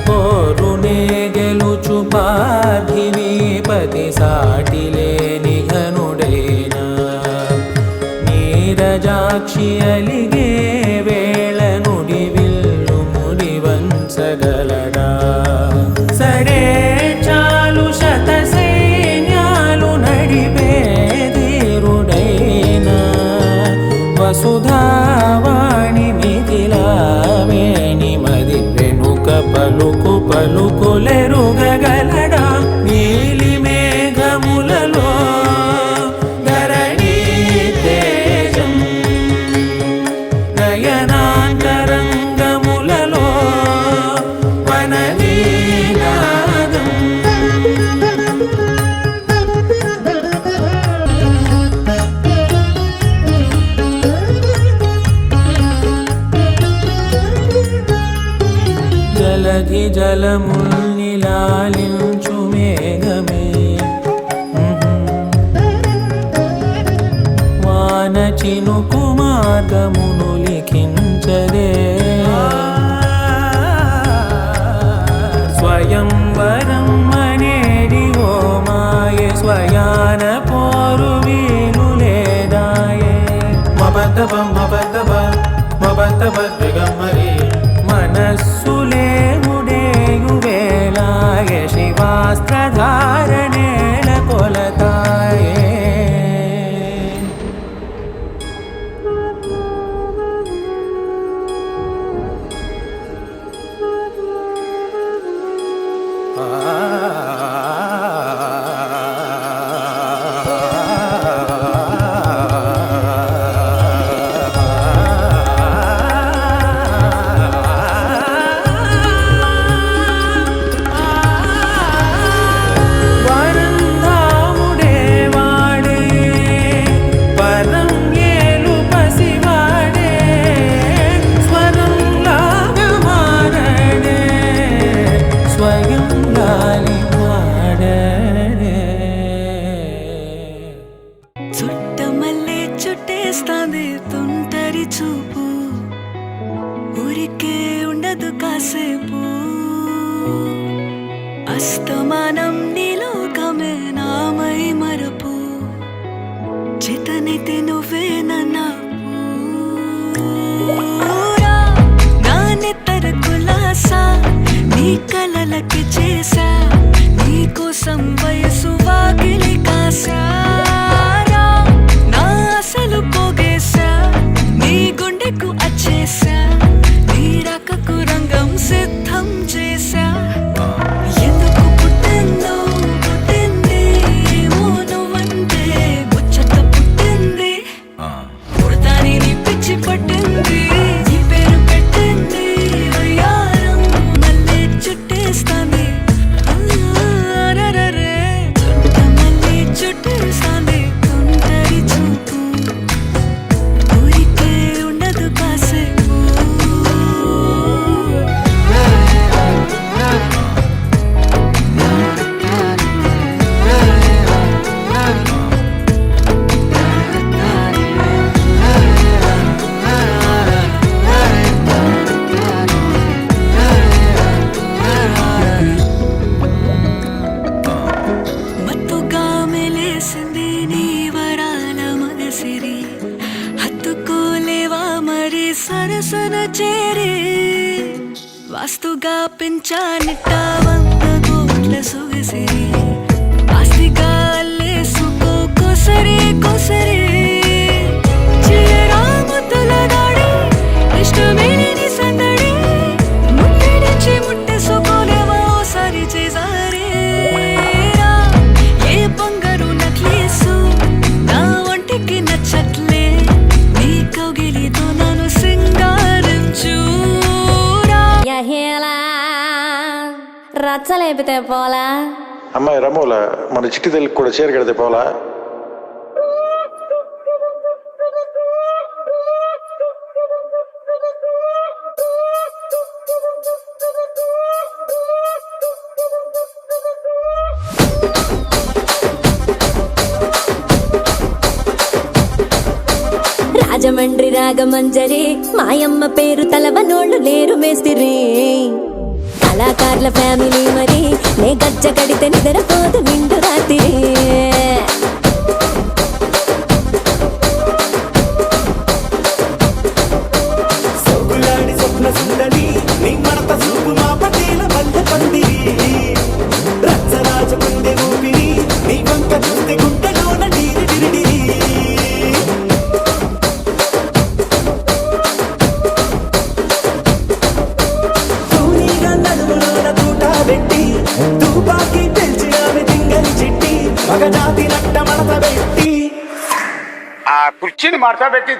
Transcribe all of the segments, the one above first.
పోరునే గెలుచు పార్థివీపతి సాటిలేని ఘనుడేనా నీరజాక్షి అలిగే వేళ నుడి విల్లు ముడి వంచగలడా సడే చాలు శత సైన్యాలు నడిపే ధీరుడైనా వసుధావాణి మిథిలావేణి మది వెనుక పలుకు పలుకులెరుగగలడా నీలి మేఘములలో ధరణి తేజం నయనాంతరంగములలో వననీనాదం జలధి జలముల్ని లాలించు మేఘమే వాన చినుకు మార్గమును లిఖించదే స్వయంవరం అనేడి ఓ మాయే స్వయాన పోరు వీలు లేదాయే మబద్దబ మబద్దబ మబద్దబ దిగమ్మరి మనస్సులే ముడేయు వేళాయ శివాస్త్రధారణేల కొలతాయే చుట్టమల్లే చుట్టేస్తాంది తుంటరి చూపు ఊరికే ఉండదు కాసేపు అస్తమానం నీలోకమే నామై మరపు చేతనైతే నువ్వే నాన్నెత్తర కులాసా నీ కలలకి చేసా నీ కోసం వయసు వాకిలి కాసా అసలు పోగేశా నీ గుండెకు అచ్చేసా నీ రాకకు రంగం సిద్ధం చేశా ఎందుకు పుట్టిందో పుట్టింది ఏమో నువ్వంటే ముచ్చట పుట్టింది పుడతాని నీ పిచ్చి పట్టింది నీ పేరు పెట్టింది వయ్యారం మళ్ళీ చుట్టేస్తాంది చుట్ట మళ్ళీ చుట్టేస్తాంది తుంటరి చూపు ఊరికే ఉండదు కాసేపు మత్తుగా మెలేసింది నీ వరాల మనసిరి హత్తుకోలేవా మరి సరసన చేరి వాస్తుగా పెంచానిట్ట 100 కోట్ల సొగసిరి ఆస్తిగా అల్లేసుకో కొసరి కొసరి చిరాముతుల దాడి ఇష్టమేని సందడి ముట్టడిచి ముట్టేసుకోలేవా ఓసారి చేసారి ఏ బంగారు నక్లీసు నా ఒంటికి నచ్చట్లే నీ కౌగిలితో నన్ను సింగారించూరా రచ్చలేపితే పోలా అమ్మాయి రమోల మన చిట్టి తల్లికి కూడా చీర కడితే పోలా రాజమండ్రి రాగమంజరి మాయమ్మ పేరు తలవనోళ్ళు లేరు మేస్తిరి కళాకారుల ఫ్యామిలీ మరి నే గజ్జ కడితే నిద్రపోదు నిండు రాత్రి సొగులాడి స్వప్న సుందరి నీ మడత చూపు మా పటేల మల్లె పందిరి రచ్చరాజ గుండె ఊపిరి నీ వంక చూస్తే గుండెలోన డీరి డిరిడిరి తూనీగా నడుములోన తూట పెట్టి తుపాకి పెంచినావి దింగని చిట్టి మగజాతి నట్ట మడత పెట్టి ఆ కుర్చీని మార్చబెట్టి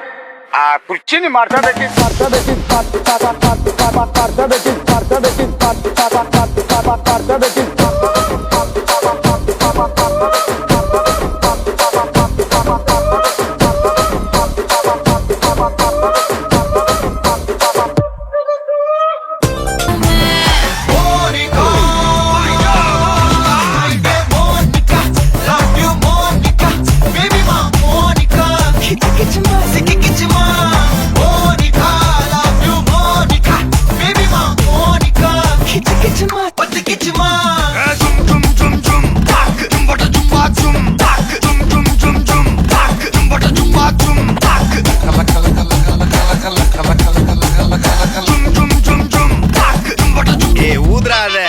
ఊదరాదే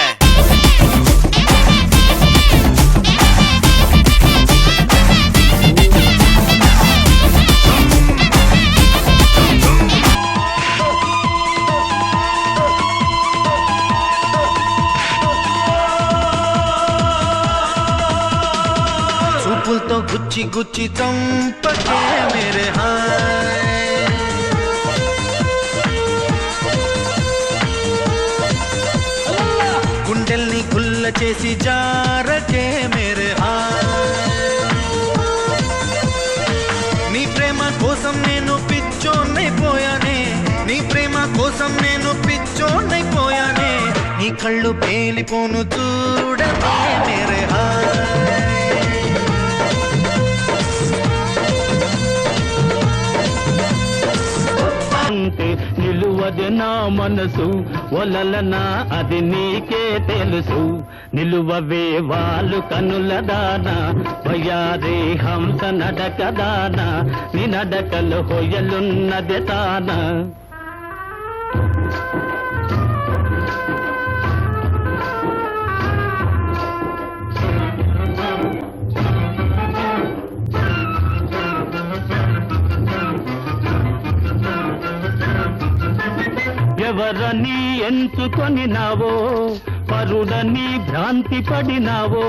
చూపులతో గుచ్చి గుచ్చి చంపకే మేరే హాయ్ గుండెల్ని గుల్ల చేసి జారకే మేరే హాయ్ నీ ప్రేమ కోసం నేను పిచ్చోన్నైపోయానే నీ ప్రేమ కోసం నేను పిచ్చోన్నైపోయానే నీ కళ్ళు పేలిపోను చూడకే మేరే హాయ్ నిలువది నా మనసు ఒలలనా అది నీకే తెలుసు నిలువవే వాళ్ళు కనుల దానా వయారే హంస నడక దానా నీ నడకలు హొయలున్నది తానా ఎవరని ఎంచుకొని నావో పరుడని భ్రాంతి పడినావో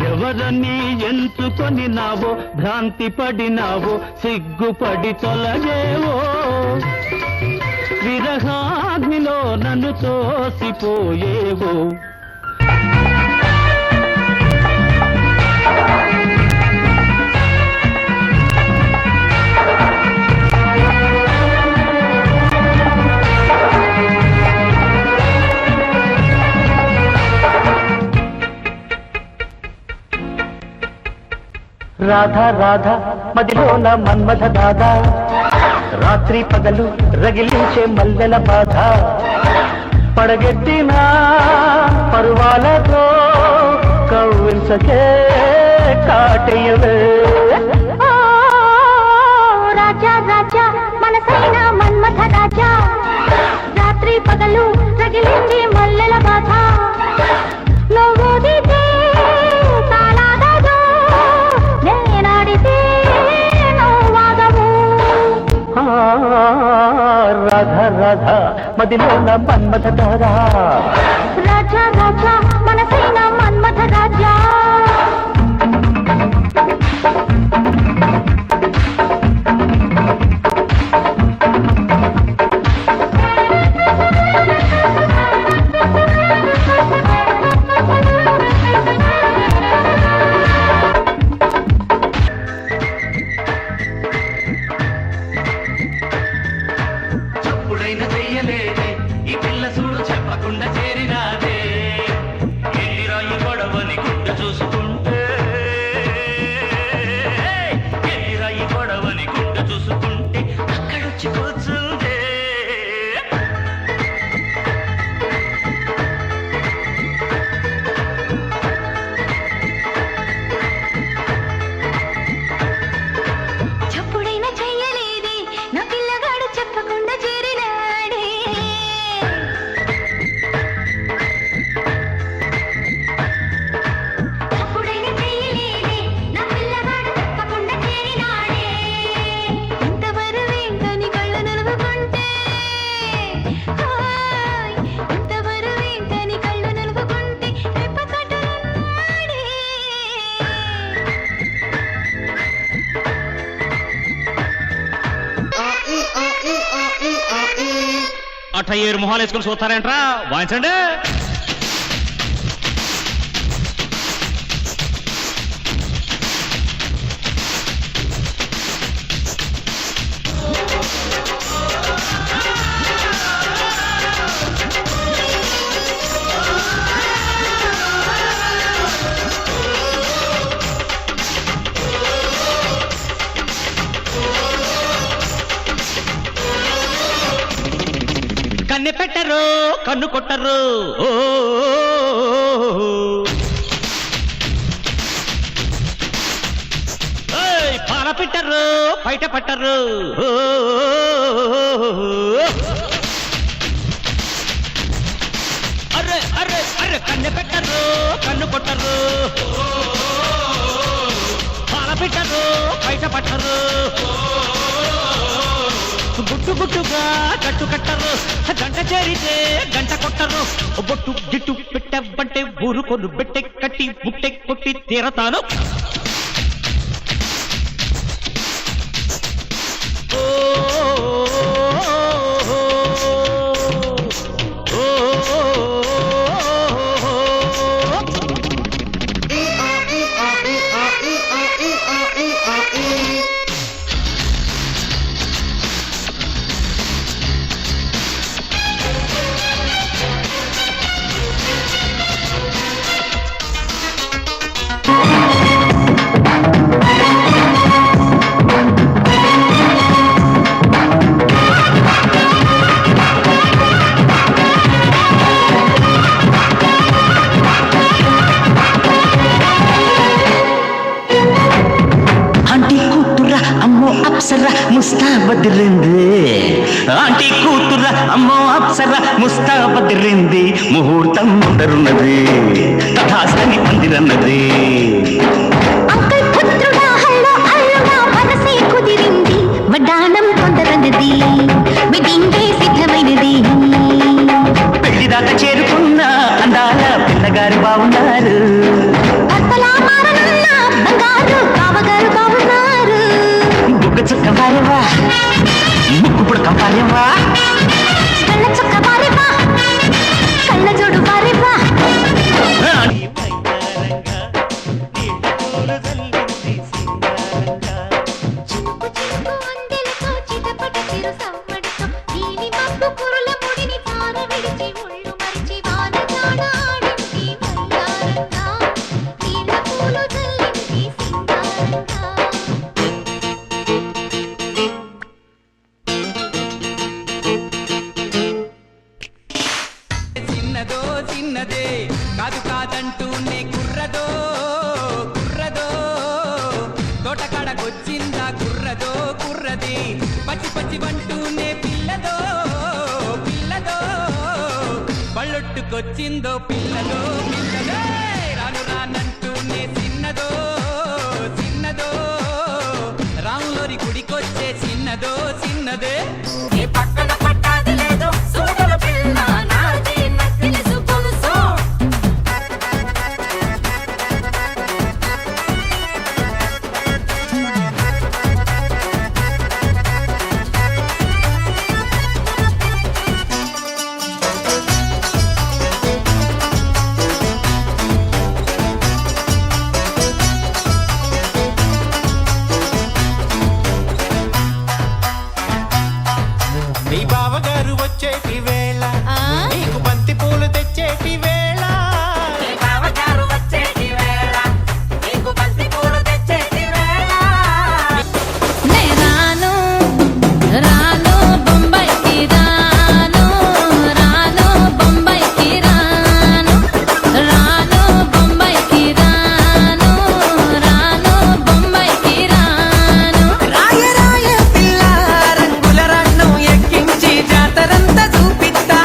ఎవరని ఎంచుకొని నావో భ్రాంతి పడినావో సిగ్గుపడి తొలగేవో విరహాగ్నిలో నన్ను తోసిపోయేవో రాధా రాధా మదిలోన మన్మథ దాదా రాత్రి పగలు రగిలించే మల్లెల బాధ పడగెట్టిన పరువాలతో కవ్వించకే కాటేయవే రాజా రాజా మనసైన మన్మథ రాజా రాత్రి పగలు రగిలింది మల్లెల బాధ నువ్వుదితే తాళాదదు నేనాడితే నువ్వాగవు రాధా రాధా మదిలోన మన్మథ దాదా రాజా రాజా మనసైన మన్మథ రాజా చెప్పుడైన చెయ్యలేని ఈ పిల్ల చూడు చెప్పకుండా చేరిన ఏరు మొహాలు వేసుకుని చూస్తారేంట్రా వాయించండి. కన్నె పెట్టరు కన్ను కొట్టరు ఓ పాల పెట్టరు బయట పట్టరు అర్రే అర్రే అర్రే కన్నె పెట్టరు కన్ను కొట్టరు పాల పెట్టరు బయట పట్టరు గుట్టు గుట్టుగా కట్టు కట్టరు గంట చేరితే గంట కొట్టరు బొట్టు గిట్టు పెట్టబంటే ఊరుకొను బెట్టె కట్టి బుట్టె కొట్టి తీరతాను. ముస్తాబదిరింది ఆంటీ కూతుర అమ్మో అప్సర ముస్తాబదిరింది ముహూర్తం ముందరున్నది తథాస్తని పందిరన్నది. అంకుల్ పుత్రుడా హల్లో అల్లుడా మనసే కుదిరింది వడ్డానం కొందరన్నది వెడ్డింగే సిద్ధమైనది. పెళ్లిదాకా చేరుకున్న అందాల పిల్లగారు బాగున్నారు. భర్తలా మారనున్న బంగారు బావగారు బాగున్నారు. బుగ్గ చుక్క వారేవా ముక్కు పుడక వారేవా కళ్ళ చుక్క వారేవా కళ్ళ జోడు వారేవా. చినుకు చినుకు అందెలతో చిటపట చిరు సమ్మడితో నీలి మబ్బు కురుల ముడిని తార విడిచి ఒళ్ళు మరిచి వాన జాడ ఆడింది వయ్యారంగా నీళ్ళ పూలు జల్లింది సింగారంగా. చిన్నదో చిన్నదే కాదు కాదంటూనే కుర్రదో కుర్రదో తోటకాడకొచ్చిందా కుర్రదో కుర్రది పచ్చి పచ్చి వంటూనే పిల్లదో పిల్లదో పళ్ళొట్టుకొచ్చిందో పిల్లదో పిల్లదో రాను రానంటూనే చిన్నదో చిన్నదో రాములోరి గుడికొచ్చే చిన్నదో చిన్నదే. పక్కన పట్టాది లేదు సోదర పిల్ల నాది నక్కిలిసు పొలుసు. నీ బావగారు వచ్చేటి వేళ నీకు బంతి పూలు తెచ్చేటి వేళ. నీ బావగారు వచ్చేటి వేళ నీకు బంతి పూలు తెచ్చేటి వేళ. నే రాను రాను బొంబాయికి రాను రాను బొంబాయికి రాను రాను బొంబాయికి రాను రాను బొంబాయికి రాను. రాయ రాయ పిల్ల రంగుల రన్నం ఎక్కించి జాతరంతా చూపిస్తా.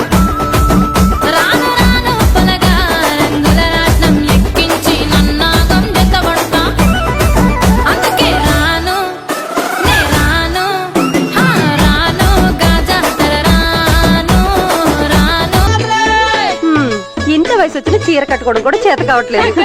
రాను రాను పొలగా రంగుల రాట్నం ఎక్కించి నన్నాగం జతబడతా. అందుకే రాను నే రాను హా రాను గాజా తర రాను రాను. ఇంత వయసు వచ్చిన చీర కట్టుకోవడం కూడా చేత కావట్లేదు.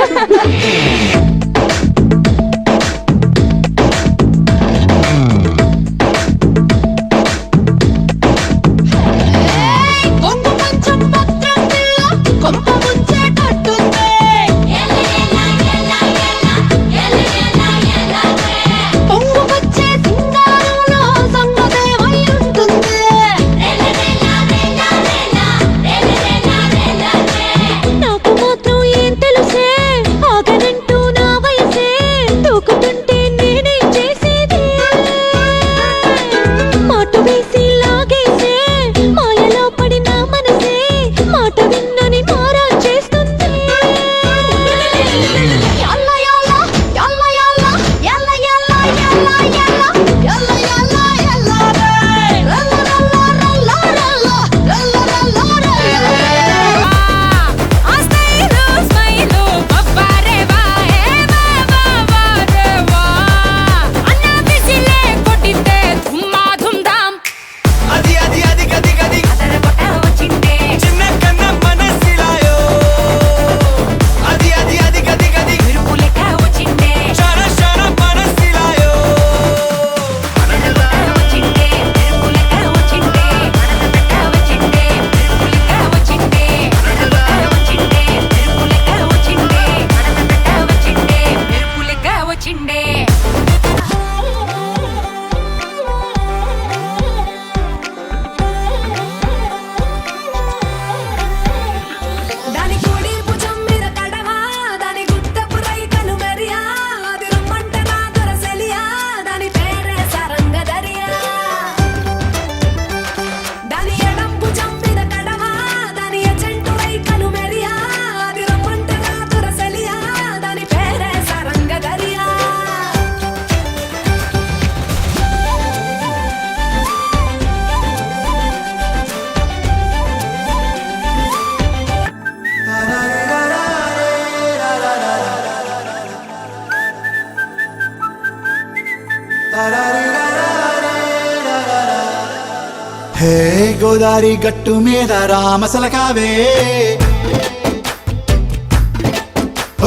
హే గోదారి గట్టు మీద రామసలకావే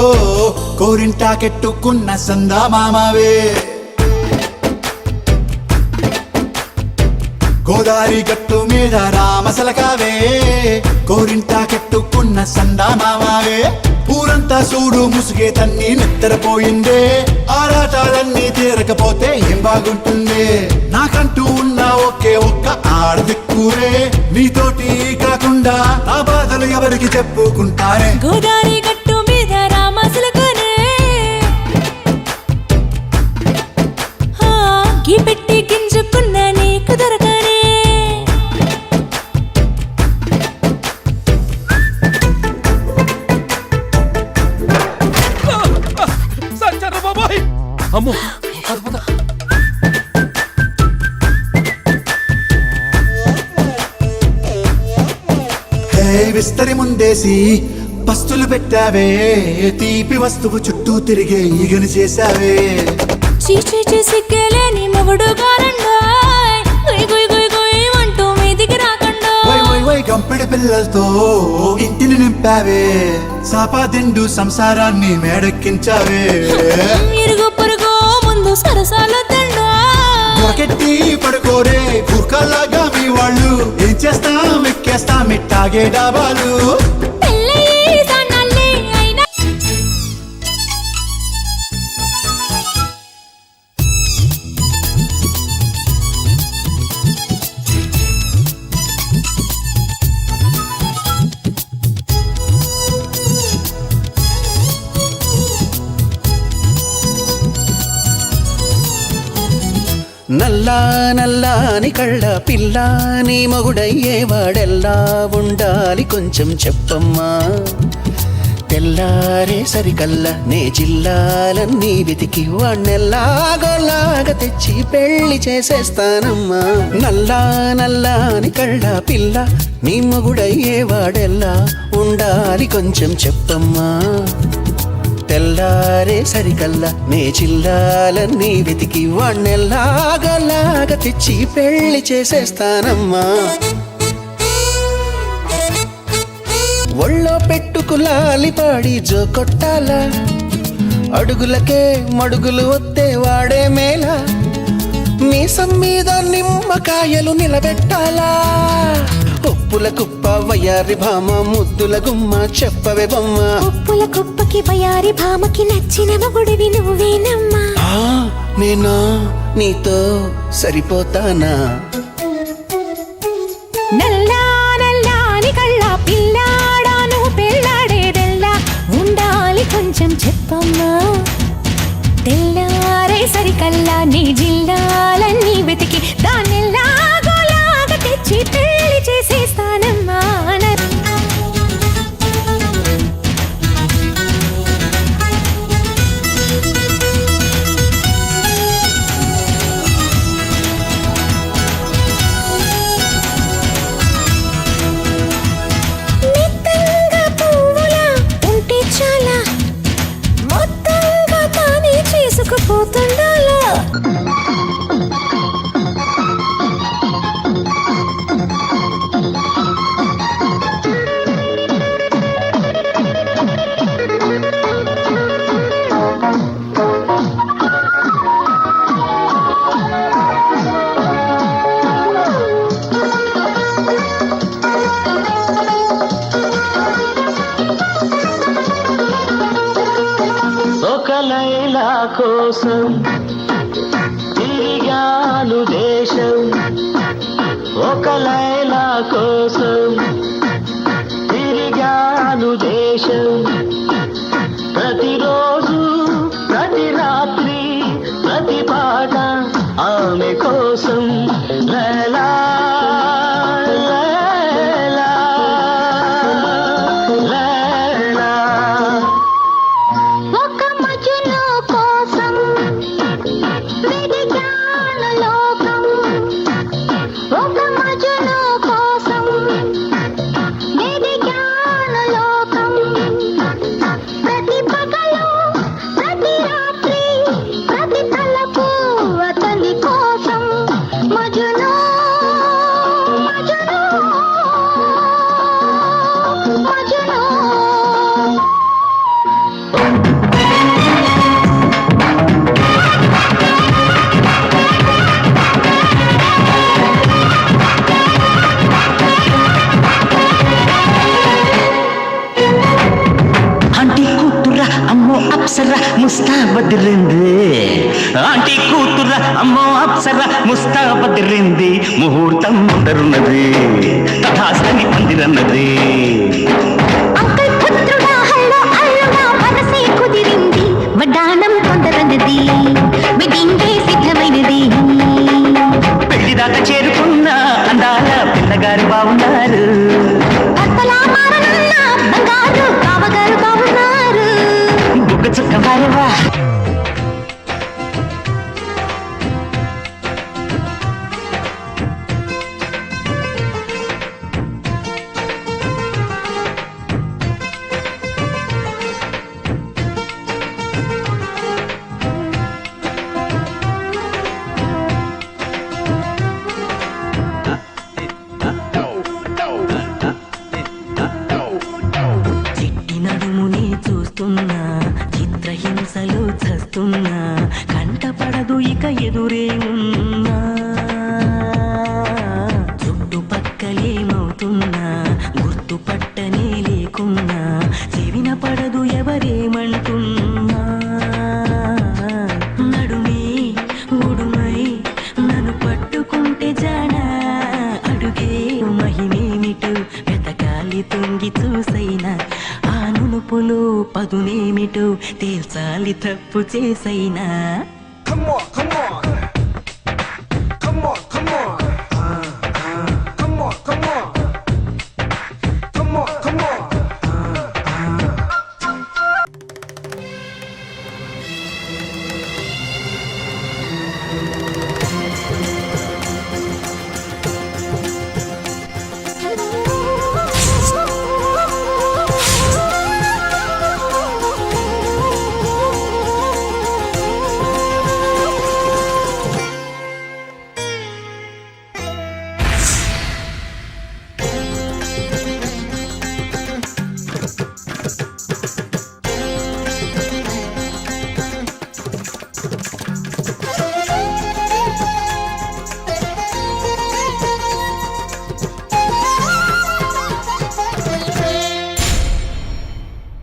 ఓ కోరింటాకెట్టుకున్న సందా మామావే గోదారి గట్టు మీద రామసలకావే కోరింటాకెట్టుకున్న సందా మామావే ఊరంతా చూడు ముసుగే తన్ని నిద్రపోయిందే ఆరాటాలన్నీ తీరకపోతే ఏం బాగుంటుంది నాకంటూ ఉన్న ఒకే ఒక్క ఆడదిక్కురే నీతోటి కాకుండా నా బాధలు ఎవరికి చెప్పుకుంటారే గోదారి గట్టు మీద రామసలకనే గీ పెట్టి గింజుకున్న నీకు దొరకనే అమ్మో హే విస్తరి ముందేసి పస్తులు పెట్టావే తీపి వస్తువు చుట్టూ తిరిగే ఈగని చేశావే చీచీ సిగ్గలేని మొగుడు గారండాయ్ గుయ్ గుయ్ గుయ్ గుయ్ అంటూ మీదికి రాకండా వై వై వై గంపెడి పిల్లలతో ఇంటిని నింపావే సాపాదిండు సంసారాన్ని మేడెక్కించావే ఇరుగు పొరుగు ముందు సరసాలు తండా దొరకెట్టి పడుకోరే కుక్కలాగా మీ వాళ్ళు ఏం చేస్తాం ఎక్కేస్తాం ఇట్టాగే డాబాలు పెళ్ళయి సన్నల్లి అయినా నల్లా నల్లాని కళ్ళ పిల్ల నీ మొగుడయ్యేవాడెల్లా ఉండాలి కొంచెం చెప్పమ్మా తెల్లారే సరికల్లా నే జిల్లాలన్నీ వెతికి వాణ్ణెల్లాగోలాగా తెచ్చి పెళ్లి చేసేస్తానమ్మా నల్లా నల్లాని కళ్ళ పిల్ల నీ మొగుడయ్యేవాడెల్లా ఉండాలి కొంచెం చెప్పమ్మా తెల్లారే సరికల్లా నే జిల్లాలన్నీ వెతికి వాణ్ణెల్లాగలాగా తెచ్చి పెళ్లి చేసేస్తానమ్మా ఒళ్ళో పెట్టుకులాలి పాడి జో కొట్టాలా అడుగులకే మడుగులు వత్తే వాడే మేలా మీసం మీద నిమ్మకాయలు నిలబెట్టాలా ఉప్పుల కుప్ప వయ్యారి భామ ముద్దుల గుమ్మ చెప్పవే బొమ్మ ఉప్పుల కుప్పకి బయారి భామకి నచ్చిన మొగుడివి నువ్వేనమ్మా నేనా నీతో సరిపోతానా నల్లా నల్లాని కళ్ళ పిల్లాడాను పెళ్ళాడేదెల్లా ఉండాలి కొంచెం చెప్పమ్మా తెల్లారే సరికల్లా నీ జిల్లాలన్నీ వెతికి దాన్నెల్లాగోలాగా తెచ్చి పెళ్లి చేసేస్తానమ్మా మెత్తంగా పువ్వులా ఉంటే చాలా మొత్తంగా తానే చేసుకుపోతుండాలా ఒక లైలా కోసం తిరిగాను దేశం ఒక లైలా కోసం తిరిగాను దేశం ప్రతిరోజు ప్రతి రాత్రి ప్రతి పాట ఆమె కోసం లైలా లైలా లైలా ఒక మజును కోసం వెదిగాను లోకం ఒక మజును కోసం వెదిగాను లోకం ముస్తాబదిరింది ఆంటీ కూతుర అమ్మో అప్సర ముస్తాబదిరింది ముహూర్తం ముందరున్నది తథాస్తని పందిరన్నది అంకుల్ పుత్రుడా హల్లో అల్లుడా మనసే కుదిరింది వడ్డాణం తొందరన్నది వెడ్డింగే సిద్ధమైనది పెళ్లిదాకా చేరుకున్న అందాల పిల్లగారు బాగున్నారు భర్తలా మారనున్న బంగారు బావగారు బాగున్నారు బుగ్గ చుక్క వారవా చిట్టి నడుముని చూస్తున్నా చిత్రహింసలు చస్తున్నా కంటపడదు ఇక ఎదురే ఉన్నా చుట్టుపక్కలేమవుతున్నా గుర్తుపట్టనే లేకున్నా చెవిన పడదు ఎవరేమంటున్నా నడుమే ఉడుమై నన్ను పట్టుకుంటే జానా అడుగే మహిమేమిటో వెతకాలి తొంగి చూసైనా ఆ నునుపులో పదునేమిటో తేల్చాలి తప్పు చేసైనా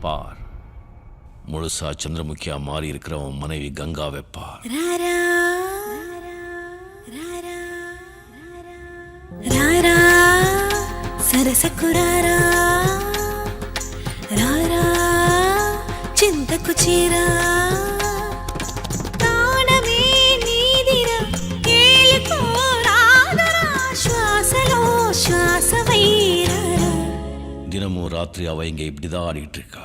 பார் முழுசா சந்திரமுகியா மாறி இருக்கிறவன் மனைவி கங்காவை பார் సరసకురారా రారా చింతకు చీరా ప్రాణమే నీదిరా ఏలుకోరాదరా శ్వాసలో శ్వాసవైరా தினமும் ராத்திரி அவ இங்க இப்படிதான் ஆடிட்டு இருக்கா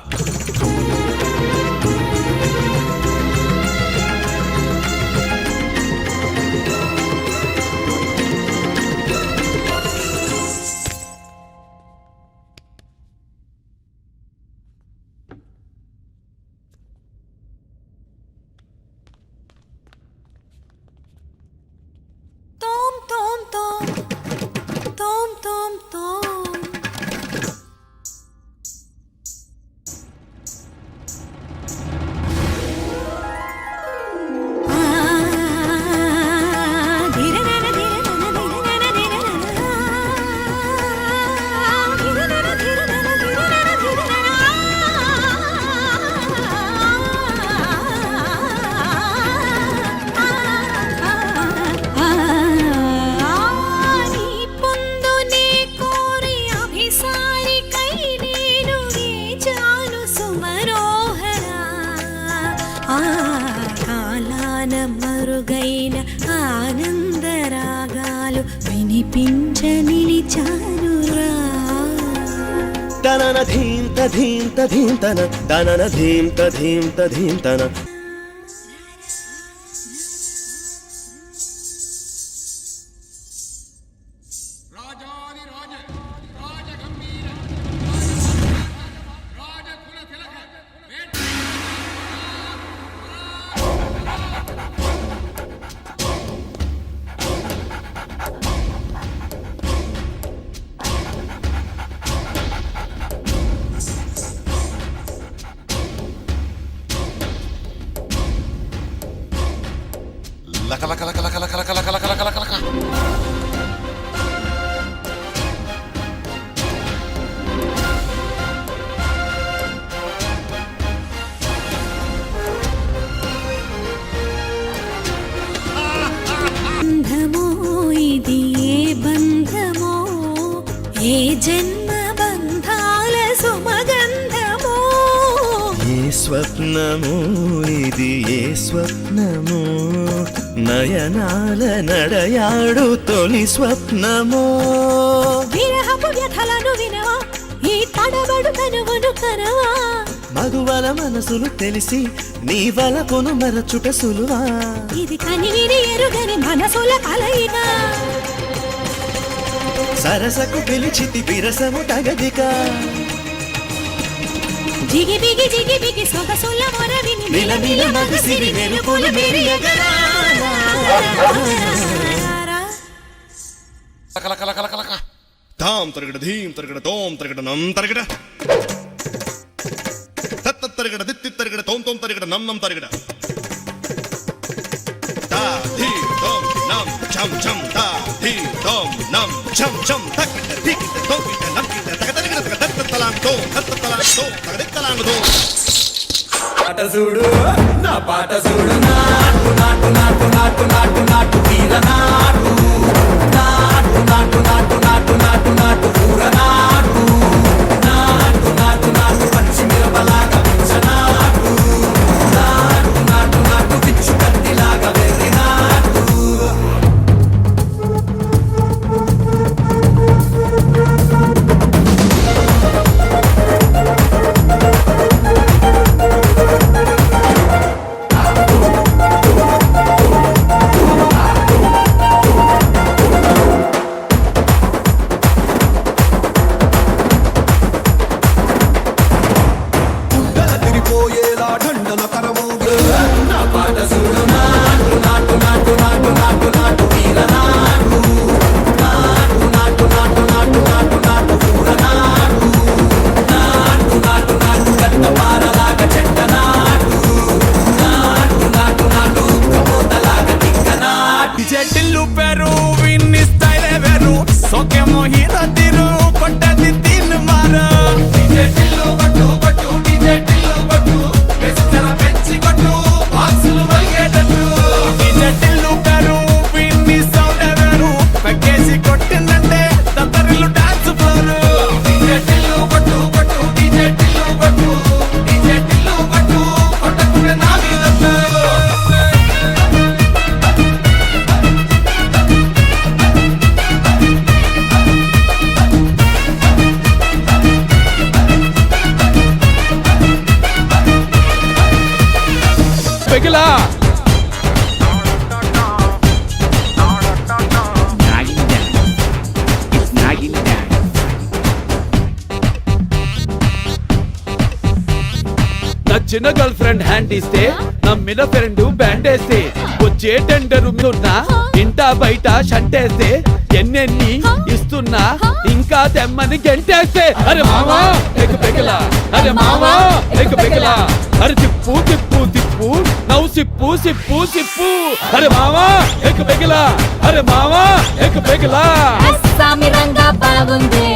తోం తోం తోం తోం తోం తోం మరుగైన ఆనందరాగాలు వినిపించ నిలిచానురా తనన ధీంత ధీంత ధీంతన తనన ధీంత ధీంత ధీంతన లక లక లక లక లక లక లక లక లక లక లక. స్వప్నము ఇది ఏ స్వప్నము నయనాల నడయాడు తొలి స్వప్నము విరహపు వ్యథలను వినవా ఈ తడబడు కనువను కనవా మగువల మనసులు తెలిసి నీ వలపును మరచుట సులువా ఇది కనివిని ఎరుగని మనసుల కలయిక సరసకు పిలిచితి విరసము తగదిక జిగిబిగి సొగసుల మొరవిని మిలమిల మగసిరి మెరుపులు మెరియగరా తాం తరగడ ధీం తరగడ తోం తరగడ నం తరగడ తత్త తరగడ దిత్తి తరగడ తోం తోం తరగడ నం నం తరగడ తా ధీ తోం నం ఛం ఛం తా ధీ తోం నం ఛం ఛం తక్కిట దిక్కిట తోకిట నక్కిట తగ తరగడ తగ తత్త తలాంగ్ తో తత్త తలాంగ్ తో తగ తలాంగ్ తో పాట చూడు నా పాట చూడు నాటు నాటు నాటు నాటు నాటు నాటు తీర నాటు నాటు నాటు నాటు నాటు నాటు నాటు ఊర నాటు నాటు నాటు నాటు పచ్చి మిరపలాగా పిచ్చ నాటు నాటు నాటు నాటు పిచ్చు కత్తిలాగా వెర్రి నాటు చిన్న గర్ల్ ఫ్రెండ్ హ్యాండ్ ఇస్తే నమ్మిన ఫ్రెండ్ బ్యాండ్ వేస్తే వచ్చే టెండర్ ఉన్నా ఇంటా బయట షంటేస్తే ఎన్నెన్ని ఇస్తున్నా ఇంకా తెమ్మని గెంటేస్తే అరే మావా ఎక్ పెగలా అరే మావా ఎక్ పెగలా అరే తిప్పు తిప్పు తిప్పు నవ్వు సిప్పు సిప్పు సిప్పు అరే మావా ఎక్ పెగలా అరే మావా ఎక్ పెగలా సామిరంగా బాగుంది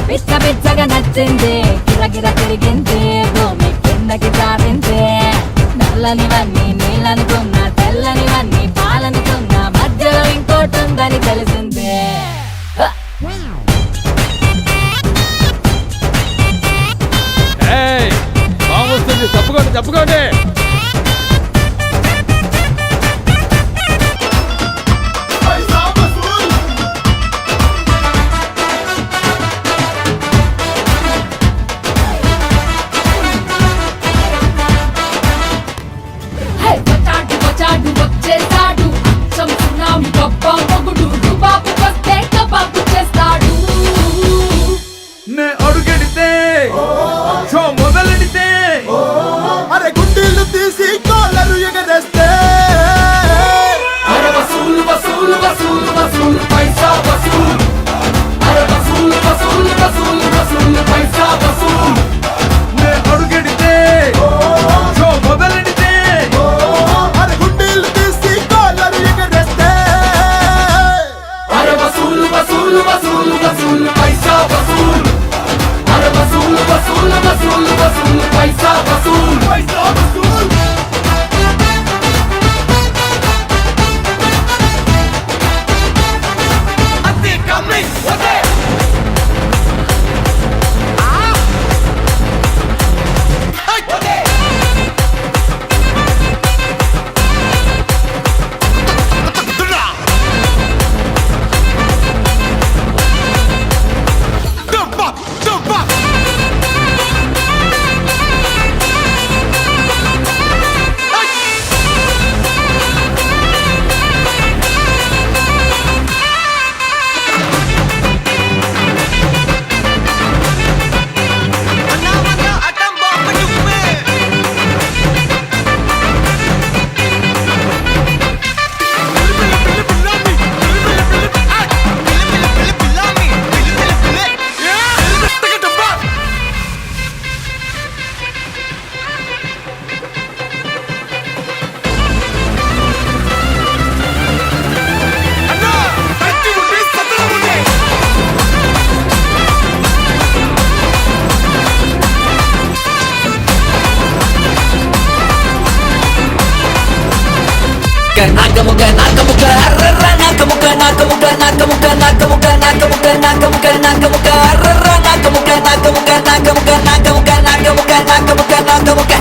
పిచ్చ పిచ్చగా నచ్చింది గిరగిర తిరిగింది భూమి కిందకి జారింది నల్లనివన్నీ నీళ్ళనుకున్నా తెల్లనివన్నీ పాలనుకున్నా మధ్యలో ఇంకోటి ఉందని తెలిసింది బాగుంది తప్పుకోండి తప్పుకోండి మొదలెడితే అరే గుడ్డీలు నాకముక నాకముక అర్రర్ర నాకముక నాకముక నాకముక నాకముక నాకముక నాకముక నాకముక అర్రర్ర నాకముక నాకముక నాకముక నాకముక నాకముక నాకముక నాకముక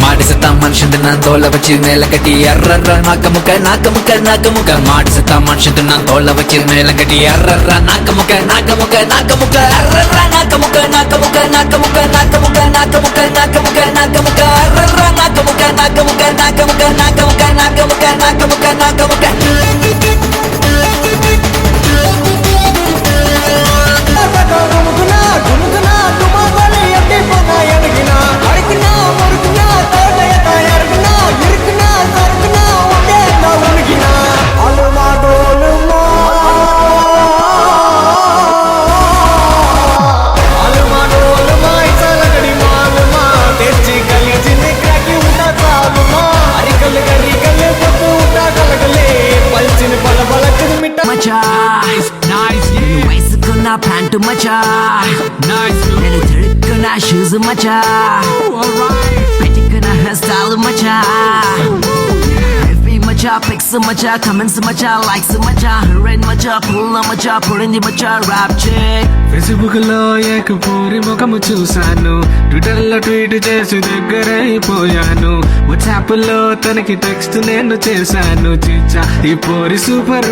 మాడిసతా మనుషుడు నా తోల వచ్చి నేల కట్టి ఎర్రర్ర నాకముక నాకముక నాకముక మాడిసతా మనుషుడు నా తోల వచ్చి నేల కట్టి ఎర్రర్ర నాకముక నాకముక నాకముక ఎర్రర్ర నాకముక నాకముక నాకముక నాకముక నాకముక నాకముక నాకముక ఎర్రర్ర నాకముక నాకముక నాకముక నాకముక నాకముక నాకముక నాకముక వేసుకున్న ప్యాంటు మచా నేను తిడుక్కున్న షూస్ మచా పెట్టుకున్న హెయిర్ స్టైల్ మచా మచా పిక్స్ మచా కమెంట్స్ మచా లైక్స్ మచా హీరోయిన్ మచా పుల్ల మచా పుడింది మచా ర్యాప్ చెక్ ఫేస్బుక్ లో ఏకపూరి ముఖము చూశాను ట్విట్టర్ లో ట్వీట్ చేసి దగ్గరైపోయాను వాట్సాప్ లో తనకి టెక్స్ట్ నేను చేశాను చిచ్చా ఈ పోరి సూపర్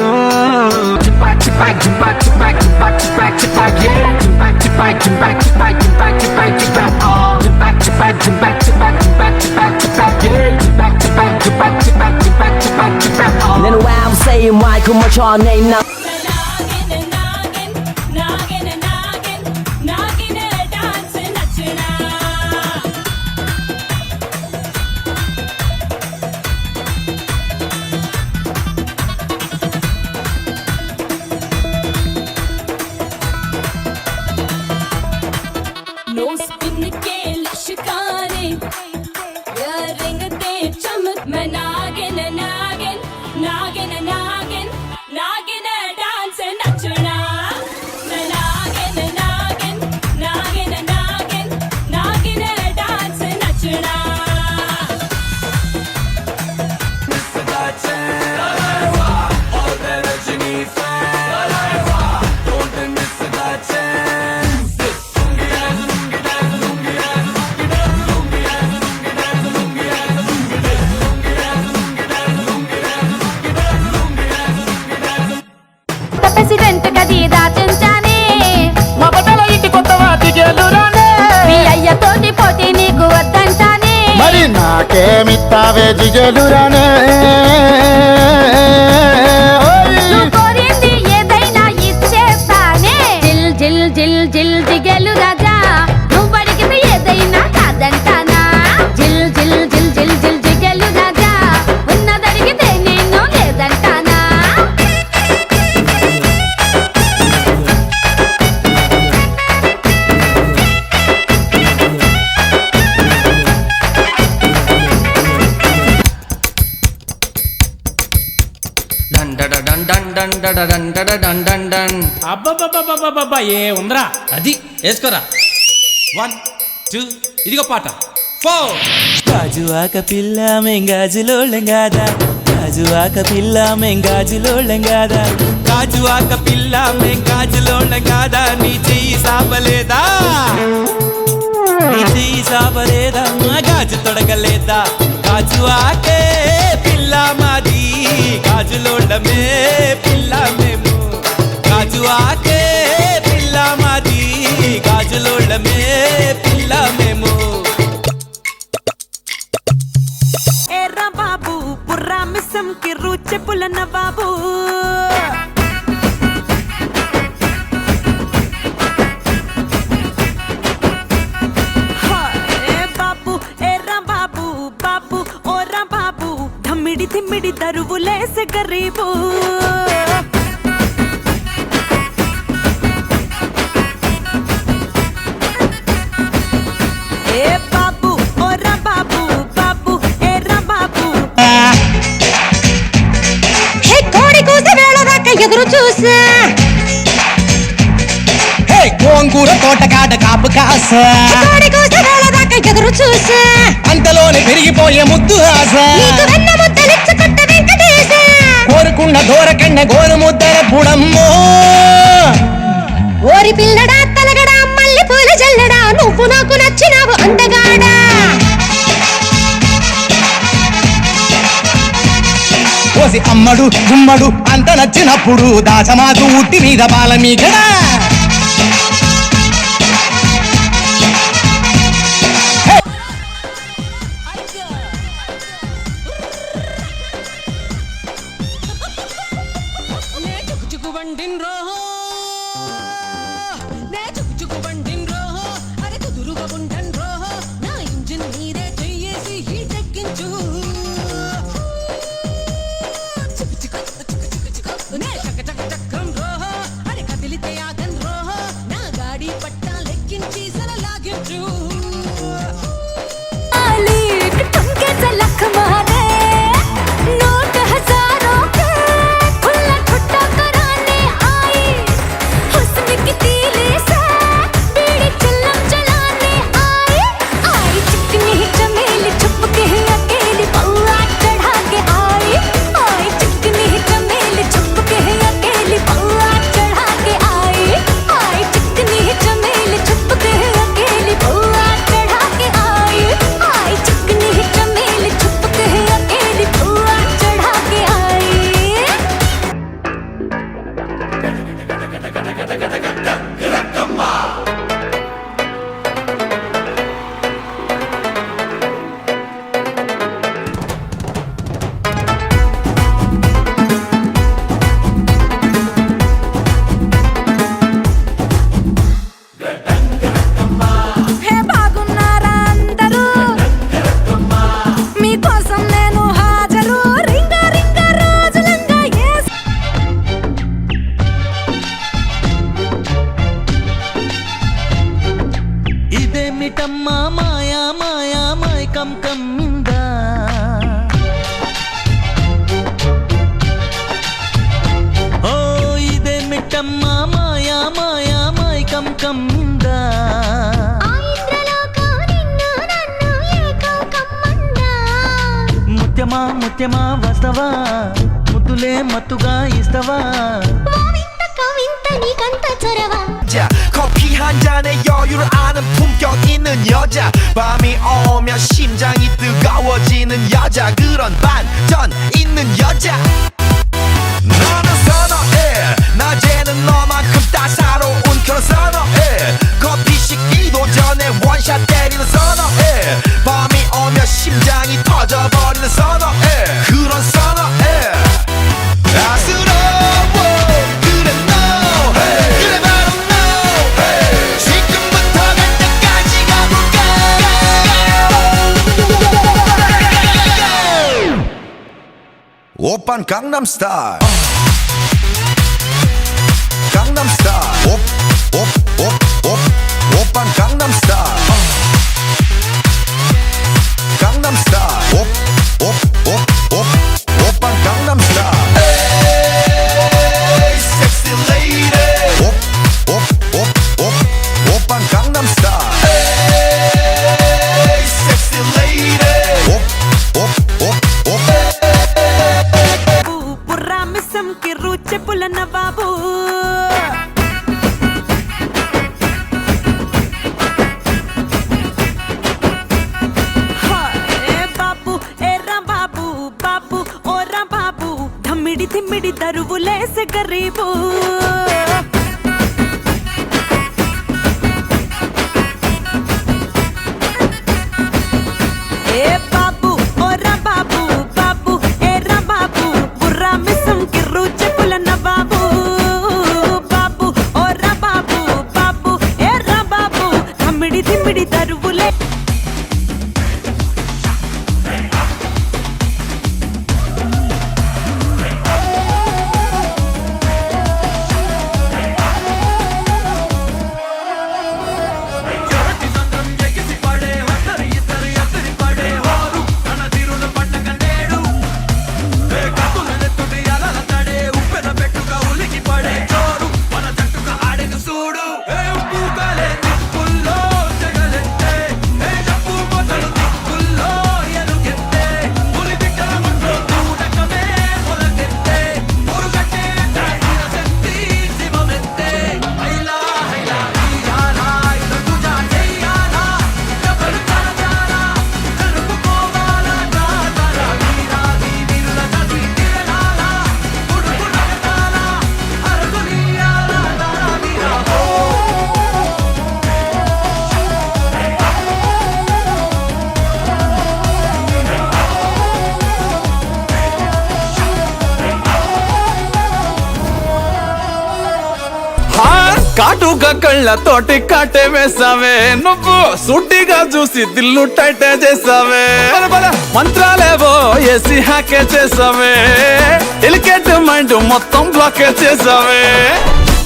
నేను వావ్ సే మైకు మచా నేమ్ నా ప్రెసిడెంట్ గది దాచించానే మా బట్టల ఇంటి కొత్త వాటికేలురానే మీ అయ్యతోటి పోటీ నీకు వద్దంటానే మరి నాకేమిస్తావే జిగలురానే నువ్వు కోరింది ఏదైనా ఇచ్చేస్తానే జిల్ జిల్ జిల్ జిల్ జిగెలు రాజా నువ్వు అడిగింది ఏదైనా కాదంటానా జిల్ జిల్ జిల్ జిల్ జిల్ జిగెలు రాజా ఉన్నదడిగితే నేను లేదంటానా అబ్బబ్బబ్బబ్బబ్బబ్బా ఏ ఉందరా అది వేసుకోరా 1 2 ఇదిగో పాట 4 గాజువాక పిల్ల మెంగాజులోళ్ళం గాదా గాజువాక పిల్ల మెంగాజులోళ్ళం గాదా గాజువాక పిల్ల మెంగాజులోళ్ళం గాదా నీ చెయ్యి సాపలేదా నీ చెయ్యి సాపలేదా గాజు తొడగలేదా గాజువాకే పిల్ల మాది గాజులోళ్ళమే పిల్ల మేము గాజువాకే పిల్ల మాది గాజులోళ్ళమే పిల్ల మేము ఎర్ర బాబు బుర్రా మిస్సం కి రుచి పులన బాబు బాబు ఎర్ర బాబు బాబు ఓరా బాబు ధమ్మిడి తిమ్మిడి దరువులేసే గరీబు ఏ బాబు ఓరా బాబు పూల తోటకాట కాపు కాసా ఎదురు చూసా అంతలోనే పెరిగిపోయే ముద్దు ఆశ కోరుకున్న దూరకండ గోరు ముద్దర పుడమ్మో ఓరి పిల్లడా తలగడా మల్లె పూల జల్లడా నువ్వు నాకు నచ్చినావు అందగాడా కోసి అమ్మడు గుమ్మడు అంత నచ్చినప్పుడు దాచమాకు ఉట్టి మీద బాల మీగడా ముత్యమా వస్తవా ముద్దులే మత్తుగా ఇస్తవా 커피 한 잔에 여유를 아는 품격 있는 여자 밤이 오면 심장이 뜨거워지는 여자 그런 반전 있는 여자 너는 선어해 낮에는 너만큼 따사로운 그런 선어해 커피 식기도 전에 원샷 때리는 선어해 밤이 오면 심장이 터져버리는 선어해 그런 선어해 아스러워 그래 너 그래 바로 너 지금부터 갈 때까지 가볼까 오빤 강남스타일 강남스타일 오빤 강남스타일 강남스타일 오빤 강남스타일 에이 섹시 레이디 오빤 강남스타일 에이 섹시 레이디 బుర్రా మిస్సం కి రూచె పులన బాబు తిమ్మిడి దరువులేసే గరీబు ఏ బాబు ఓరా బాబు బాబు ఏరా బాబు బుర్రా మిస్సం కి రూచె పులన బాబు బాబు ఓరా బాబు బాబు ఏరా బాబు తిమ్మిడి దరువులే ఘాటుగా కళ్ళతోటి కాటే వేసావే నువ్వు సూటిగా చూసి దిల్లు టైటే చేసావే మంత్రాలేవో ఏసి హ్యాకే చేసావే ఎలికేట్ మైండ్ మొత్తం బ్లాకే చేసావే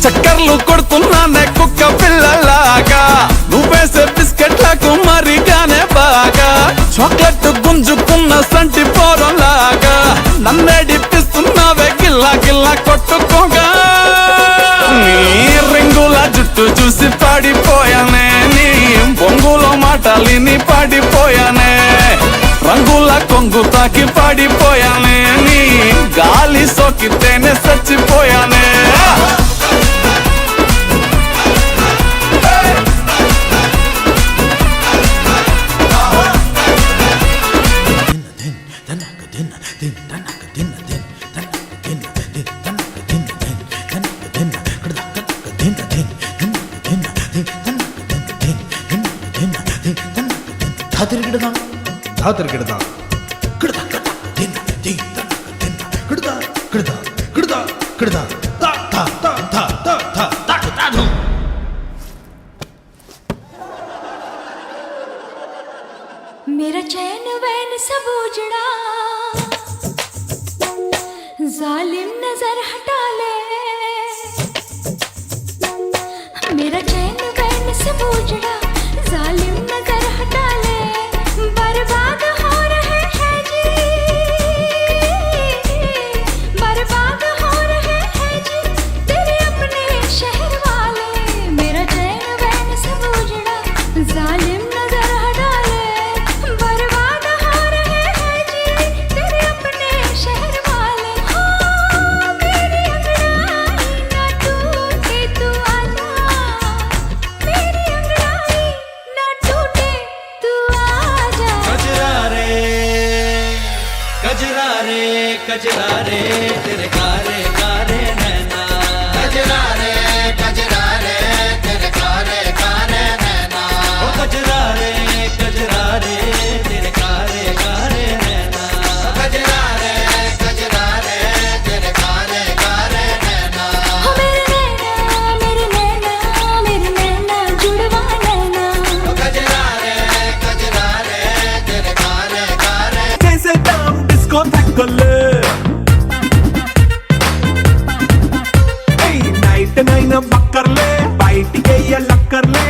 చక్కర్లు కొడుతున్నానే కుక్క పిల్లలాగా నువ్వేసే బిస్కెట్లకు మరిగానే బాగా చాక్లెట్ గుంజుకున్న సంటి పోరలాగా నన్నే డిప్పిస్తున్నావే గిల్లా గిల్లా కొట్టుకోగా నీ రింగుల జుట్టు చూసి పాడిపోయానే నీ బొంగులో మాటలిని పాడిపోయానే రంగుల కొంగు తాకి పాడిపోయానే నీ గాలి సోకితేనే చచ్చిపోయానే मेरा चैन वैन सब उजड़ा जालिम नजर हटा ले मेरा चैन वैन सब उजड़ा जालिम नजर हटा ले बर्बाद हो रहे हैं जी बर्बाद हो रहे हैं जी तेरे अपने शहर वाले मेरा चैन वैन सब उजड़ा जालिम नजर हटा ले बर्बाद हो रहे हैं जी तेरे अपने शहर वाले हो मेरी अंगड़ाई ना टूटे तू आजा मेरी अंगड़ाई ना टूटे तू आजा कजरा रे तेरे कारे कारे नैना कजरा रे तेरे कारे कारे नैना ओ कजरा रे तेरे कारे कारे नैना कजरा रे तेरे कारे कारे नैना हो मेरे नैना जुड़वा नैना ओ कजरा रे तेरे कारे कारे कैसे दाम डिस्को तकले నైట్ నైన్ బక్కర్లే బయటికి లక్కర్లే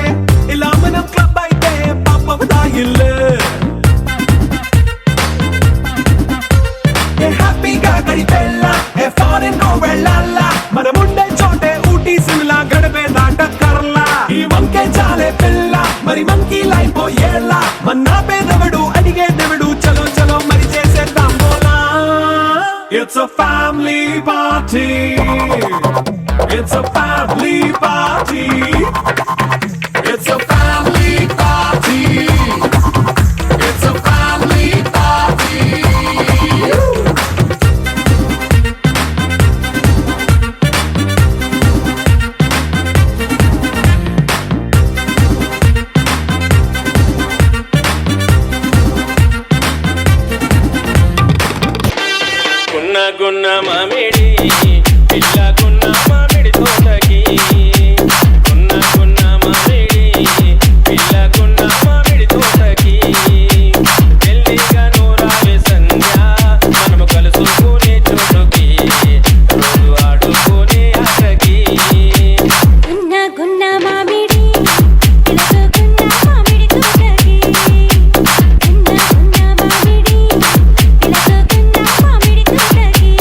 ఇలా మనం క్లబ్ అయితే పాప దాయిల్లే ఏ హ్యాపీగా గడిపెల్లా ఏ ఫారెన్ నో వెళ్ళాలా మనం ఉండే చోటే ఊటీ సిమ్లా గడిపే దాటక్కర్లా ఈ వంకే చాలే పిల్ల మరి మంకీ లైఫ్ ఏళ్ళ మన్నా పేదవడు అడిగే దేవుడు చలో చలో మరి చేసేద్దాం బోలా it's a family party It's a family party. It's a family party. It's a family party. గున్న గున్న మామిడి పిల్ల గున్న మామిడి తోటకి గున్న గున్న మామిడి పిల్ల గున్న మామిడి తోటకి పెళ్లిగా నూరావే సంధ్య మనము కలుసుకునే చోటుకి రోజు ఆడుకునే ఆటకి గున్న గున్న మామిడి పిల్లతో గున్న మామిడి తోటకి గున్న గున్న మామిడి పిల్లతో గున్న మామిడి తోటకి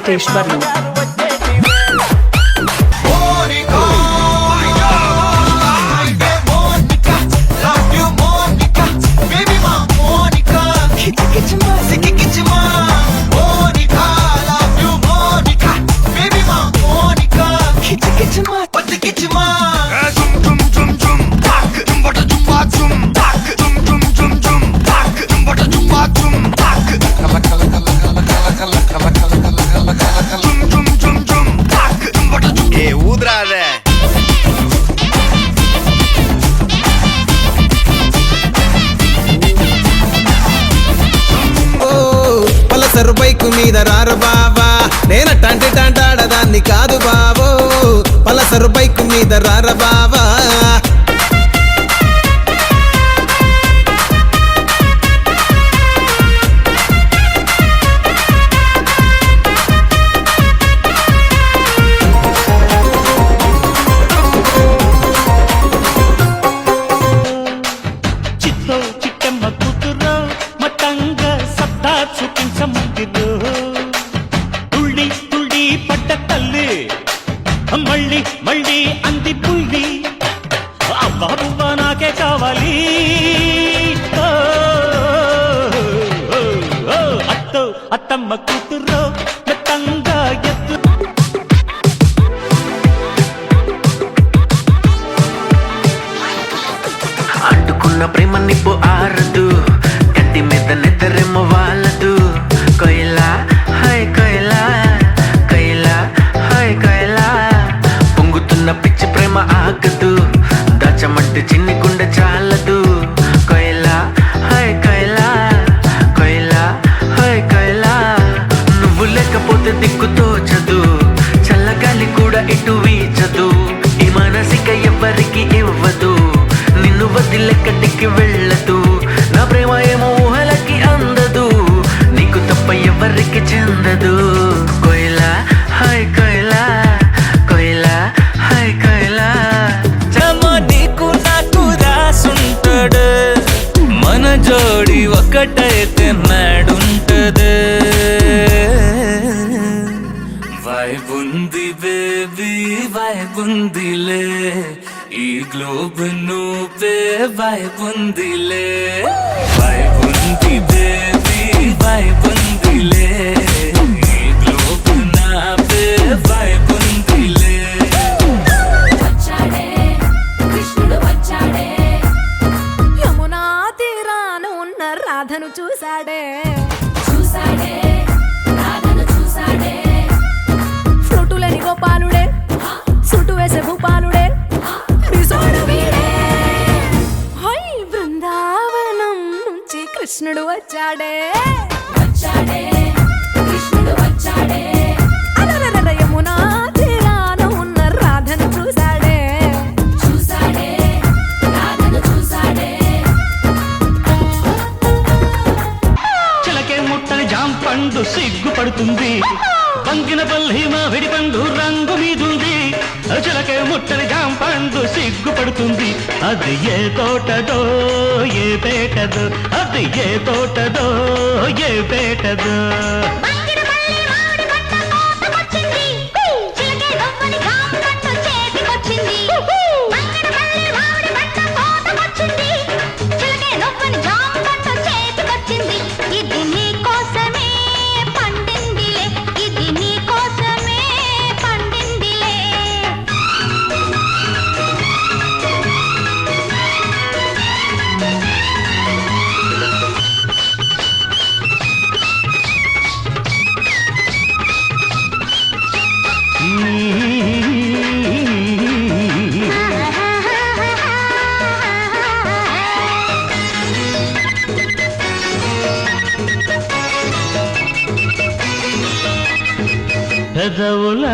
వెంకటేశ్వర్లు. పలసరు బైకు మీద రారు బావా, నేనట్టంటి టాంటాడదాన్ని కాదు బావో, పలసరు బైకు మీద రార బావా. మళ్ళీ మళ్ళీ అంది పుల్లి అబ్బా బువ్వ నాకే కావాలి. అత్తో అత్తమ్మ కూతురు మెత్తంగా ఎత్తు. అంటుకున్న ప్రేమ నిప్పు ఆరదు, కత్తి మీద నిద్రేమో వాళ్ళదు. కొయిలా హాయ్ కొయిలా, కొయిలా హాయ్ కొయిలా, పొంగుతున్న పిచ్చి ప్రేమ ఆగదు, దాచమంటే చిన్ని గుండె చాలదు. కొయిలా హాయ్ కొయిలా, కొయిలా హాయ్ కొయిలా, నువ్వు లేకపోతే దిక్కు తోచదు, చల్లగాలి కూడా ఇటు వీచదు, ఈ మనసిక ఎవ్వరికి ఇవ్వదు, నిన్ను వదిలెక్కడికి వెళ్ళదు, నా ప్రేమ ఏమో ఊహలకి అందదు, నీకు తప్ప ఎవరికి చెందదు. కొయిలా హాయ్ కొయిలా, కొయిలా హాయ్ కొయిలా. నీకు నాకు రాసుంటాడు, మన జోడి ఒకటైతే నాడుంటది. వైబుంది బేబీ వైబుందిలే, ఈ గ్లోబ్ నువ్వే వైబుందిలే. వైబుంది బేబీ వైబుందిలే, ఈ గ్లోబ్ నావే వైబుందిలే. వచ్చాడే కృష్ణుడు వచ్చాడే, యమునా తీరాన ఉన్న రాధను చూశాడే, చూసాడే రాధను చూసాడే, ఫ్లూటులేని గోపాలుడే, సుటు వేసే భూపాలుడే, రిసోడు వీడే. హై బృందావనం నుంచి కృష్ణుడు వచ్చాడే, వచ్చాడే కృష్ణుడు వచ్చాడే, అలరలర యమునా తీరాన ఉన్న రాధను చూశాడే, చూసాడే రాధను చూసాడే. చిలకే ముట్టని జాంపండు సిగ్గుపడుతుంది, వంగిన పల్లి మామిడి పండు రంగు మీదుంది. చిలకే ముట్టని జాంపండు సిగ్గుపడుతుంది, అది ఏ తోటదో ఏ పేటదో, అది ఏ తోటదో ఏ పేటదో. ఇది నీ కోసమే పండిందిలే, ఇది నీ కోసమే పండిందిలే. పెదవుల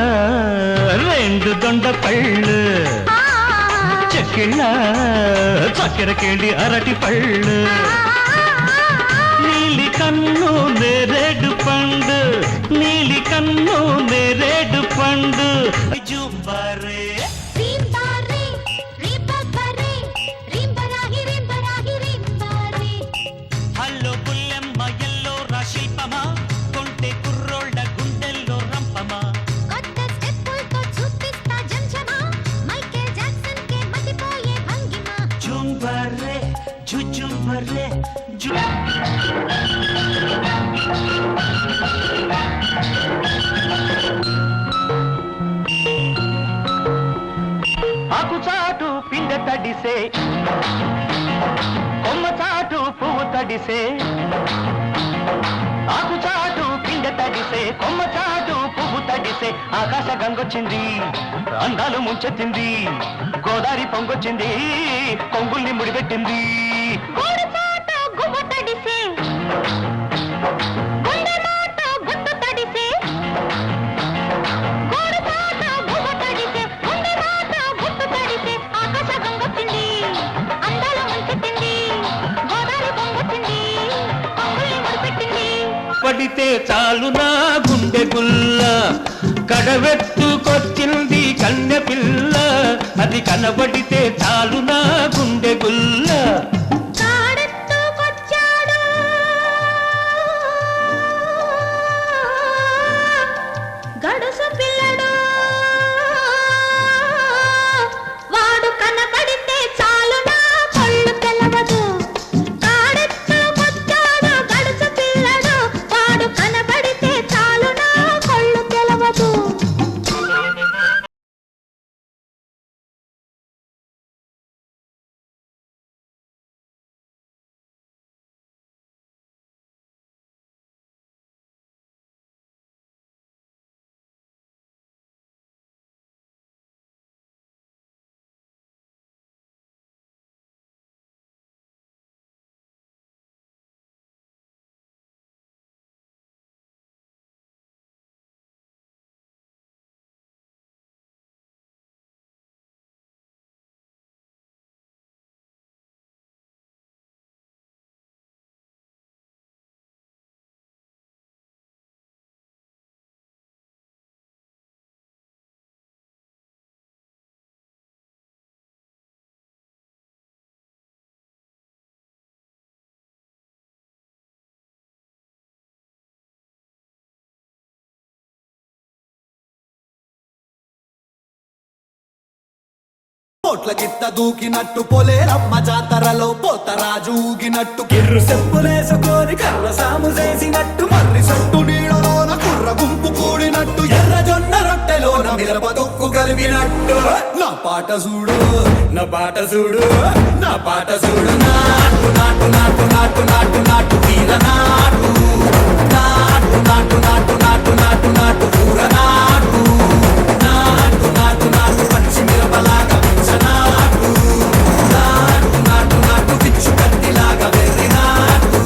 రెండు దొండ పళ్ళు, చెక్కిళ్ళ చక్కెర కేళి అరటి పళ్ళు, నీలి కన్ను నేరేడు పండు, నీలి కన్ను నేరేడు పండు. జుబ్బరే హలో బుల్లెమ్మ ఎల్లో రా శిల్పమా, కొంటే కుర్రోళ్ళ గుండెల్లో రంప తడిసే కొమ్మ చాటు పువ్వు తడిసే ఆకు చాటు పిండ తడిసే కొమ్మ చాటు పువ్వు తడిసే ఆకాశ గంగొచ్చింది అందాలు ముంచెత్తింది గోదావరి పొంగొచ్చింది కొంగుల్ని ముడిపెట్టింది పడితే చాలు నా గుండె గుల్ల కడవెత్తుకొచ్చింది కన్నె పిల్ల అది కనబడితే చాలు నా గుండె గుల్ల గడుసు పిల్లడు వాడు కనబడితే చాలు నా కళ్ళు తెలవదు కాడెత్తుకొచ్చాడు గడుసు పిల్లడు వాడు కనబడితే చాలు నా కళ్ళు తెలవదు పోట్ల గిట్ట దూకినట్టు పొలేరమ్మ జాతరలో పోతరాజు ఊగినట్టు కిర్రు చెప్పులేసుకొని కర్ర సాము చేసినట్టు మర్రి సొట్టు నీడలోన కుర్ర గుంపు కూడినట్టు ఎర్ర జొన్న రొట్టెలోన మిరప దొక్కు కలిపినట్టు నా పాట చూడు నా పాట చూడు నా పాట చూడు నాటు నాటు నాటు నాటు నాటు నాటు వీర నాటు నాటు నాటు నాటు నాటు నాటు నాటు ఊర నాటు నాటు నాటు నాటు పచ్చి మిరపలాగా నాటు నాటు నాటు నాటు పిచ్చు కత్తిలాగా వెర్రి నాటు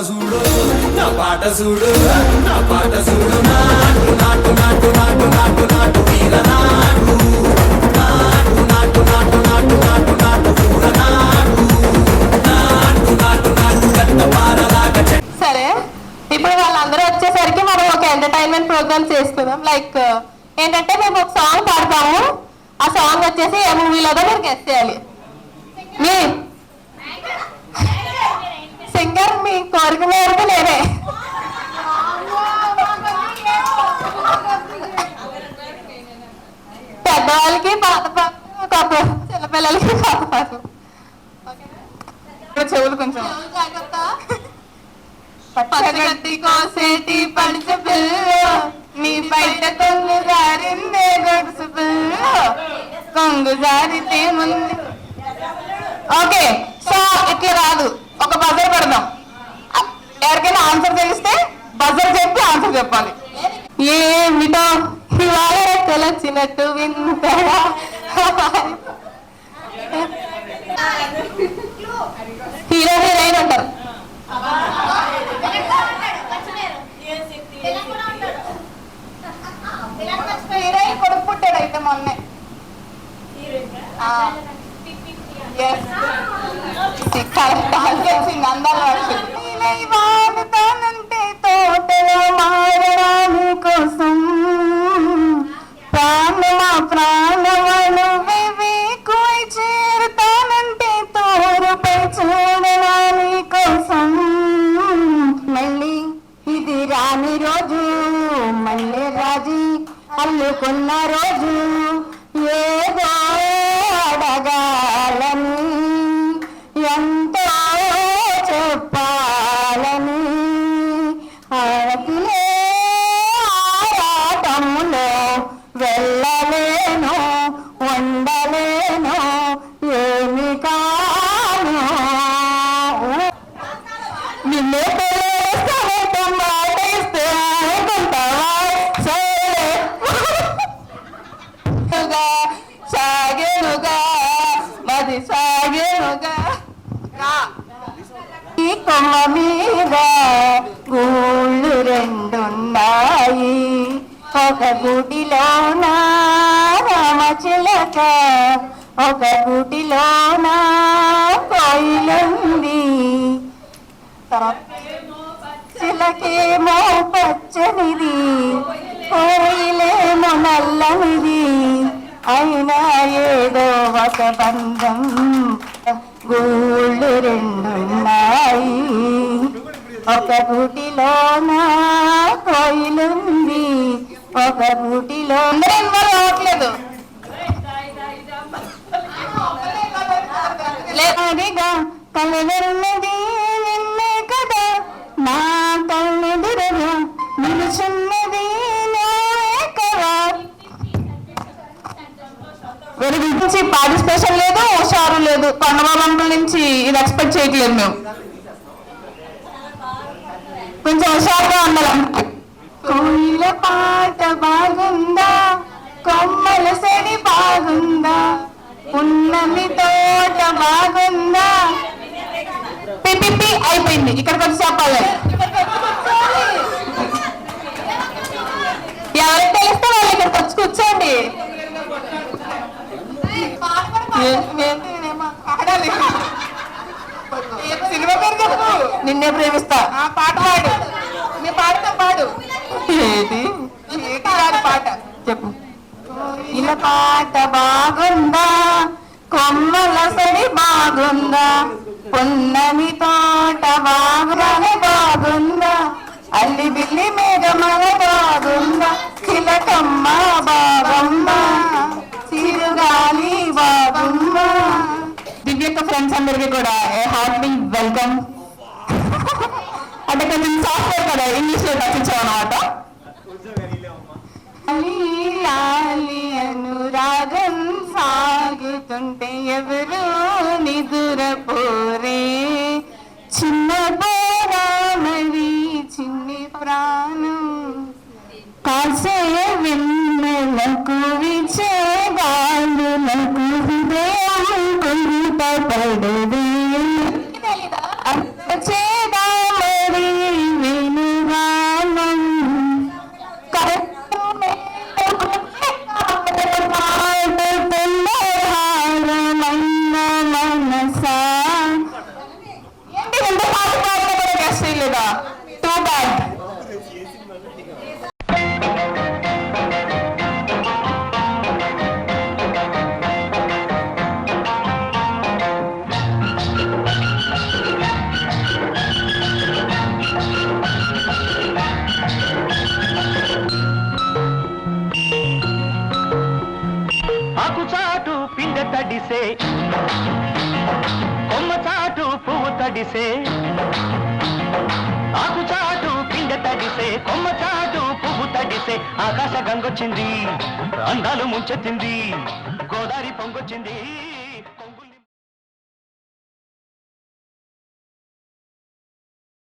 చూడు నా పాట చూడు నా పాట చూడు నాటు నాటు నాటు నాటు నాటు నాటు వీర నాటు నాటు నాటు నాటు నాటు నాటు నాటు పూర నాటు నాటు నాటు నాటు గట్ట పారలాగా. సరే ఇప్పుడు వాళ్ళందరూ వచ్చేసరికి మనం ఒక ఎంటర్టైన్మెంట్ ప్రోగ్రామ్ చేసుకుందాం. లైక్ ఏంటంటే మేము ఒక సాంగ్ పాడతాము. ఆ సాంగ్ వచ్చేసి ఏ మూవీలోదో మీరు గెస్ చేయాలి. మీ సింగర్ మీ కోరిక మేరకు నేనే. పెద్దవాళ్ళకి పాత పాత చిన్నపిల్లలకి పాత పాత చెవులు కొంచెం పచ్చగడ్డి కోసేటి పడిచ పిల్ల నీ బయట కొంగు జారిందే గొడుసు పిల్ల కొంగు జారితే ముందు. ఓకే సో ఇట్లా రాదు, ఒక బజర్ పెడదాం. ఎవరికైనా ఆన్సర్ తెలిస్తే బజర్ చెప్పి ఆన్సర్ చెప్పాలి. ఏమిటో ఇవాళ తెలిసినట్టు వింతగా హీరో హీరోయిన్ అంటారు. హీరోయిన్ కొడుకు పుట్టాడు అయితే మొన్నే. వాడుతానంటే తోటలో మారడాని కోసం ప్రాణమా ప్రాణమను చేరుతానంటే తోరుపై చూడడాని అనుకున్న రోజు ఏదో అడగాలని ఎంతో చెప్పాలని ఆడపిలే ఆరాటంలో వెళ్ళలేను ఉండలేను ఏమి కాను నిన్నే సాగేనుగా మది సాగేనుగా ఈ కొమ్మ మీద గూళ్ళు రెండున్నాయి ఒక గుడిలోన రామచిలక ఒక గుడిలోన కోయిలుంది చిలకేమో పచ్చనిది కోయిలేమో నల్లనిది అయినా ఏదో ఒక బంధం గూళ్ళు రెండున్నాయి ఒక గుడిలోన కోయిలుంది ఒక గుడిలో రావట్లేదు లేదిగా కలవన్నది నిన్నే కదా నా కళ్ళెదురుగా నిలుచున్నది కదా వీరి గురించి పార్టిసిపేషన్ లేదు హుషారు లేదు కొండబాబంపుల నుంచి ఇది ఎక్స్పెక్ట్ చేయట్లేదు మేము కొంచెం హుషారుగా ఉండాలి కోయిల పాట బాగుందా కొమ్మల సెడి బాగుందా ఉన్నమి తోట బాగుందా పిపి అయిపోయింది ఇక్కడికి వచ్చి చెప్పాలి ఎవరికి తెలిస్తే వాళ్ళు ఇక్కడికి వచ్చి కూర్చోండి సినిమా పేరు చెప్పు నిన్నే ప్రేమిస్తా పాట పాడు నీ పాటతో పాడు ఏది పాట చెప్పు ఇలా పాట బాగుందా కొమ్మల సడి బాగుందా పున్నమి తోట బాగుందని బాగుందా అల్లి బిల్లి మేఘమల బాగుందా చిలకమ్మ బాగమ్మ చిరుగాలి బాగుమ్మ దివ్యక్క ఫ్రెండ్స్ అందరికీ కూడా హార్ట్లీ వెల్కమ్ అంటే కొంచెం సాఫ్ట్వేర్ కదా ఇంగ్లీష్ లో రచించాం అనమాట అనురాగం సాగుతుంటే ఎవరు నిదురపోరే చిన్న బారామరి చిన్ని ప్రాణం కాసే వెన్నెలకు విచే గాలులకు హృదయం కుంట పడదే చేదామరి వెనుగానం మనసా ఏంటి రెండు పాట పాడడం గెస్ట్ లేదా టూ బ్యాడ్ ఆకుచాటు పిండ తడిసే కొమ్మ చాటు పువ్వు తడిసే ఆకుచాటు పిండ తడిసే కొమ్మ చాటు పువ్వు తడిసే ఆకాశ గంగొచ్చింది అందాలు ముంచెత్తింది గోదావరి పొంగొచ్చింది